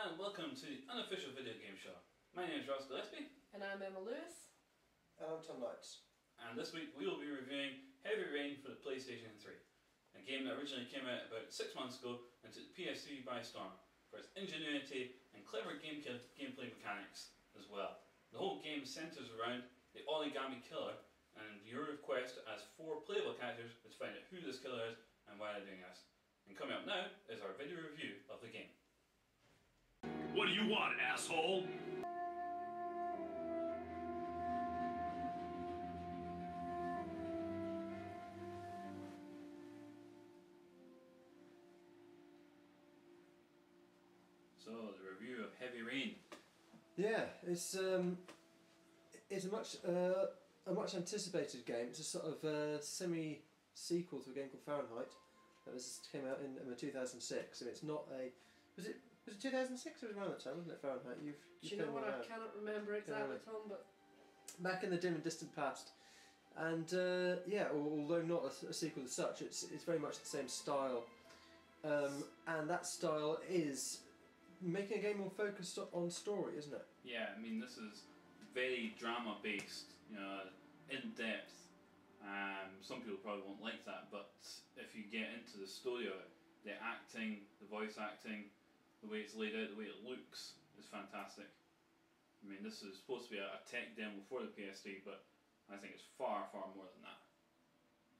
and welcome to the Unofficial Video Game Show. My name is Ross Gillespie. And I'm Emma Lewis. And I'm Tom Knights. And this week we will be reviewing Heavy Rain for the PlayStation 3. A game that originally came out about 6 months ago and took the PS3 by storm for its ingenuity and clever gameplay mechanics as well. The whole game centres around the origami killer, and your quest as 4 playable characters is to find out who this killer is and why they're doing this. And coming up now is our video review of the game. What do you want, asshole? So, the review of Heavy Rain. Yeah, it's a much anticipated game. It's a sort of semi-sequel to a game called Fahrenheit that came out in 2006. So it's not a... Was it 2006? It was around that time, wasn't it, Fahrenheit? Do you know what? I cannot remember exactly, Tom, but... Back in the dim and distant past. And yeah, although not a sequel as such, it's very much the same style. And that style is making a game more focused on story, isn't it? Yeah, I mean, this is very drama based, you know, in depth. Some people probably won't like that, but if you get into the story of it, the acting, the voice acting, the way it's laid out, the way it looks is fantastic. I mean, this is supposed to be a tech demo for the PS3, but I think it's far, far more than that.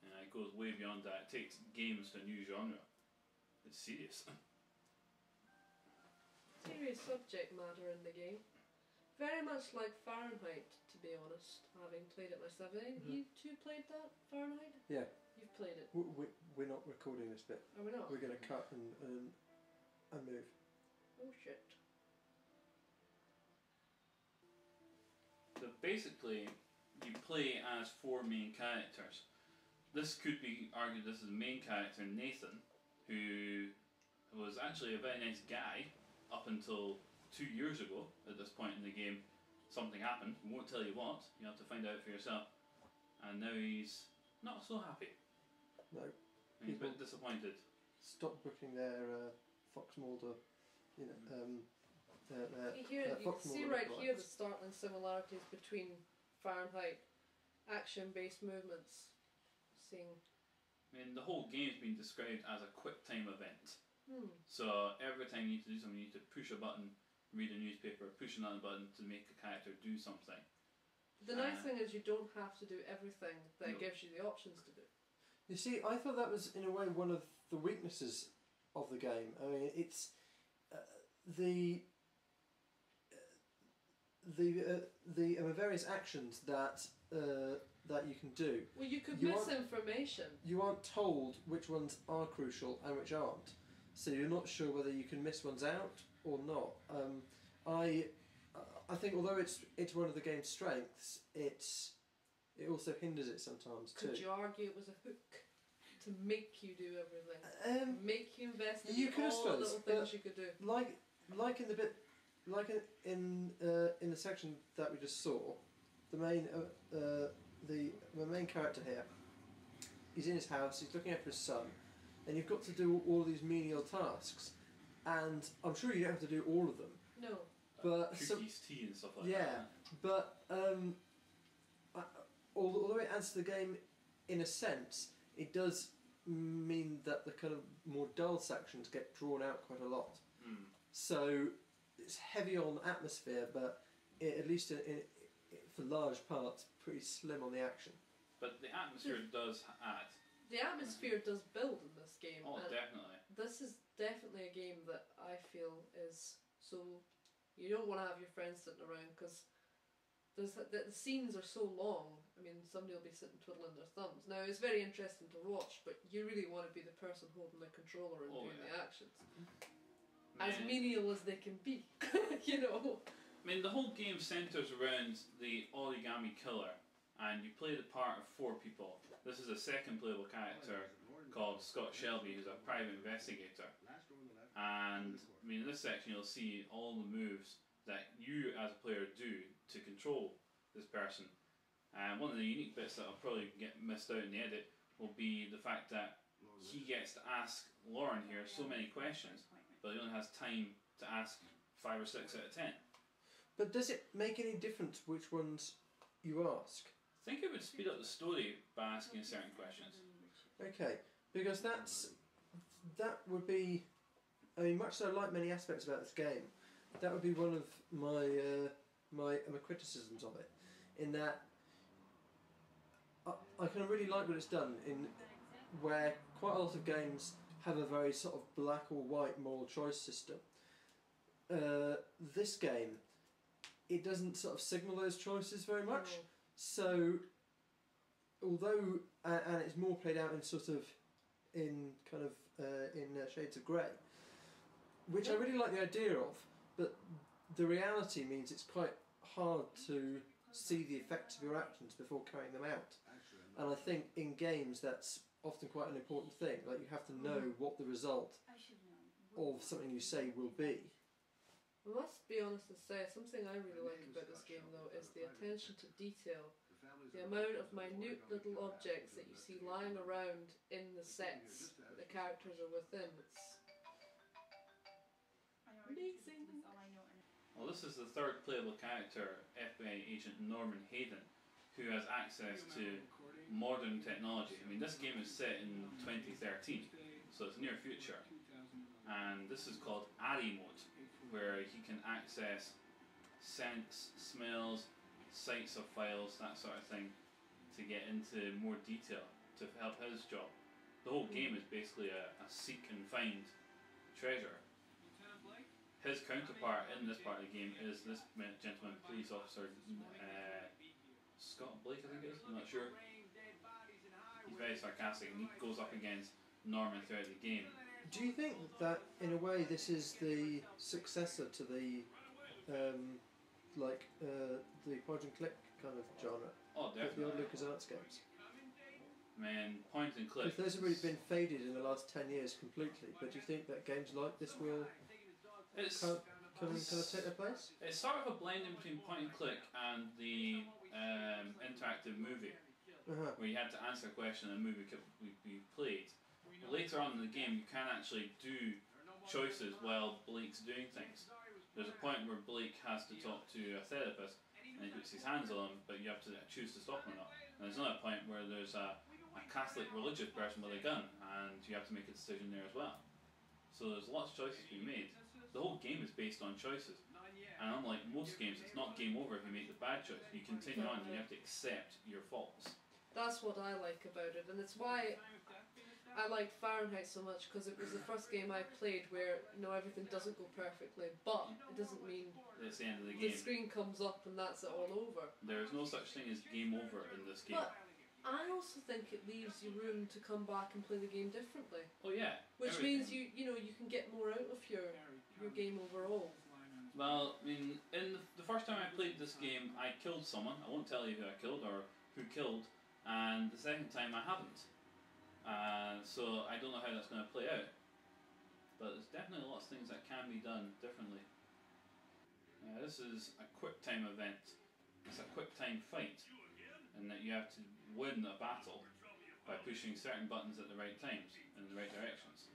And it goes way beyond that. It takes games to a new genre. It's serious. Serious subject matter in the game. Very much like Fahrenheit, to be honest, having played it myself. You two played that, Fahrenheit? Yeah. You've played it? We're not recording this bit. Are we not? We're going to cut and move. Oh shit. So basically, you play as 4 main characters. This could be argued this is the main character, Nathan, who was actually a very nice guy up until 2 years ago. At this point in the game, something happened. We won't tell you what, you have to find out for yourself. And now he's not so happy. No. He's a bit disappointed. Stop booking their Fox Mulder, you know, You can see right here the startling similarities between Fahrenheit action-based movements. Seeing. I mean, the whole game's been described as a quick time event. So every time you need to do something, you need to push a button, read a newspaper, push another button to make a character do something. The nice thing is you don't have to do everything that it gives you the options to do. You see, I thought that was in a way one of the weaknesses of the game. I mean, it's the various actions that you can do. Well, you could miss information. You aren't told which ones are crucial and which aren't, so you're not sure whether you can miss ones out or not. I think although it's one of the game's strengths, it also hinders it sometimes too. Could you argue it was a hook to make you do everything, make you invest in all the little things you could do? Like in the section that we just saw, the main character here, he's in his house, he's looking after his son, and you've got to do all these menial tasks, and I'm sure you don't have to do all of them. No. But cookies, tea and stuff like that. Yeah, but although it adds to the game in a sense, it does mean that the kind of more dull sections get drawn out quite a lot. So it's heavy on atmosphere, but at least for large parts, pretty slim on the action. But the atmosphere does add. The atmosphere does build in this game. Oh, definitely. This is definitely a game that I feel is so... You don't want to have your friends sitting around because the scenes are so long. I mean, somebody will be sitting twiddling their thumbs. Now, it's very interesting to watch, but you really want to be the person holding the controller and doing the actions. As menial as they can be, you know. I mean, the whole game centres around the origami killer, and you play the part of 4 people. This is a second playable character called Scott Shelby, who's a private investigator. And I mean, in this section you'll see all the moves that you as a player do to control this person. And one of the unique bits that will probably get missed out in the edit will be the fact that he gets to ask Lauren here so many questions, but he only has time to ask 5 or 6 out of 10. But does it make any difference which ones you ask? I think it would speed up the story by asking certain questions. Okay, because that would be, I mean, much so like many aspects about this game, that would be one of my criticisms of it, in that I kind of really like what it's done in where quite a lot of games have a very sort of black or white moral choice system. This game, it doesn't sort of signal those choices very much. No. So, although and it's more played out in sort of in kind of in shades of grey, which I really like the idea of, but the reality means it's quite hard to see the effects of your actions before carrying them out. And I think in games that's often quite an important thing. Like, you have to know what the result of something you say will be. I must be honest and say, something I really like about this game though is the attention to detail. The amount of minute little objects that you see lying around in the sets that the characters are within. It's amazing. Well, this is the third playable character, FBI agent Norman Hayden, who has access to modern technology. I mean, this game is set in 2013, so it's near future. And this is called ARI mode, where he can access scents, smells, sights of files, that sort of thing, to get into more detail to help his job. The whole game is basically a seek and find treasure. His counterpart in this part of the game is this gentleman, police officer, Scott Blake, I think it is, I'm not sure. He's very sarcastic and he goes up against Norman throughout the game. Do you think that, in a way, this is the successor to the the point and click kind of genre? Oh, The definitely. old LucasArts games. Man, point and click. Because those have really been faded in the last 10 years completely. But do you think that games like this will It's kind of take their place? It's sort of a blend in between point and click and the interactive movie, Uh-huh. where you had to answer a question and a movie could be played. Later on in the game, you can actually do choices while Blake's doing things. There's a point where Blake has to talk to a therapist and he puts his hands on him, but you have to choose to stop him or not. And there's another point where there's a Catholic religious person with a gun and you have to make a decision there as well. So there's lots of choices being made. The whole game is based on choices. And unlike most games, it's not game over if you make the bad choice. You continue on and you have to accept your faults. That's what I like about it, and it's why I liked Fahrenheit so much, because it was the first game I played where everything doesn't go perfectly, but it doesn't mean It's the end of the the game. screen comes up and that's it all over. There is no such thing as game over in this game. But I also think it leaves you room to come back and play the game differently, Oh yeah. which everything. means you can get more out of your game overall. Well, I mean, in the first time I played this game, I killed someone. I won't tell you who I killed or who killed. And the second time I haven't. So I don't know how that's going to play out. But there's definitely lots of things that can be done differently. This is a quick time event. It's a quick time fight. And that you have to win a battle by pushing certain buttons at the right times in the right directions.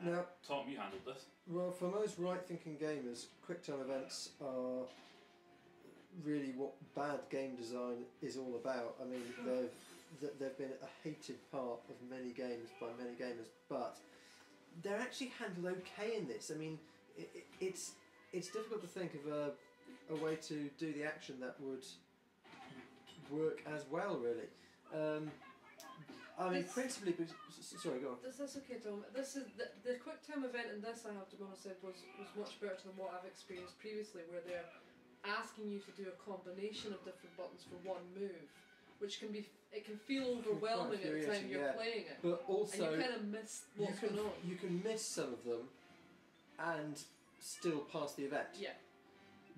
Now, Tom, you handled this. well, for most right-thinking gamers, quick-time events are really what bad game design is all about. I mean, they've been a hated part of many games by many gamers, but they're actually handled okay in this. I mean, it's difficult to think of a way to do the action that would work as well, really. I mean, principally, sorry, go on. That's okay, Tom. This is the quick time event in this, I have to be honest, was much better than what I've experienced previously, where they're asking you to do a combination of different buttons for one move, which can feel overwhelming at the time you're playing it. But also, and you kind of miss what's going on. You can miss some of them and still pass the event. Yeah.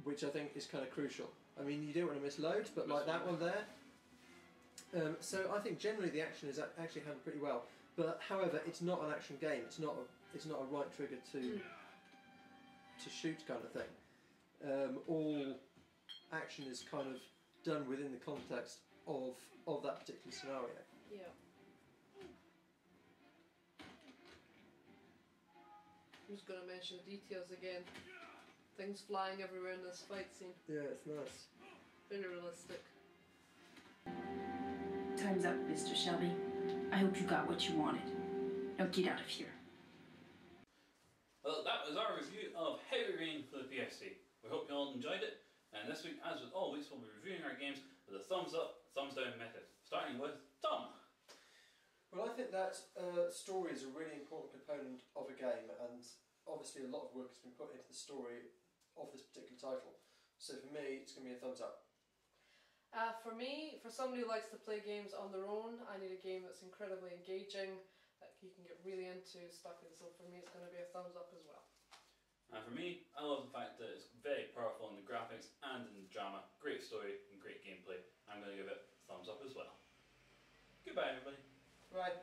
Which I think is kind of crucial. I mean, you don't want to miss loads, but like that one there. So I think generally the action is actually handled pretty well. But however, it's not an action game. It's not a right trigger to shoot kind of thing. All action is kind of done within the context of that particular scenario. Yeah. I'm just going to mention the details again. things flying everywhere in this fight scene. Yeah, it's nice. Very realistic. Time's up, Mr. Shelby. I hope you got what you wanted. Now get out of here. Well, that was our review of Heavy Rain for the PSP. We hope you all enjoyed it. And this week, as with always, we'll be reviewing our games with a thumbs up, thumbs down method. Starting with Tom. Well, I think that story is a really important component of a game, and obviously a lot of work has been put into the story of this particular title. So for me, it's going to be a thumbs up. For me, for somebody who likes to play games on their own, I need a game that's incredibly engaging, that you can get really into, stuck in. So for me, it's going to be a thumbs up as well. And for me, I love the fact that it's very powerful in the graphics and in the drama. Great story and great gameplay. I'm going to give it a thumbs up as well. Goodbye, everybody. Right.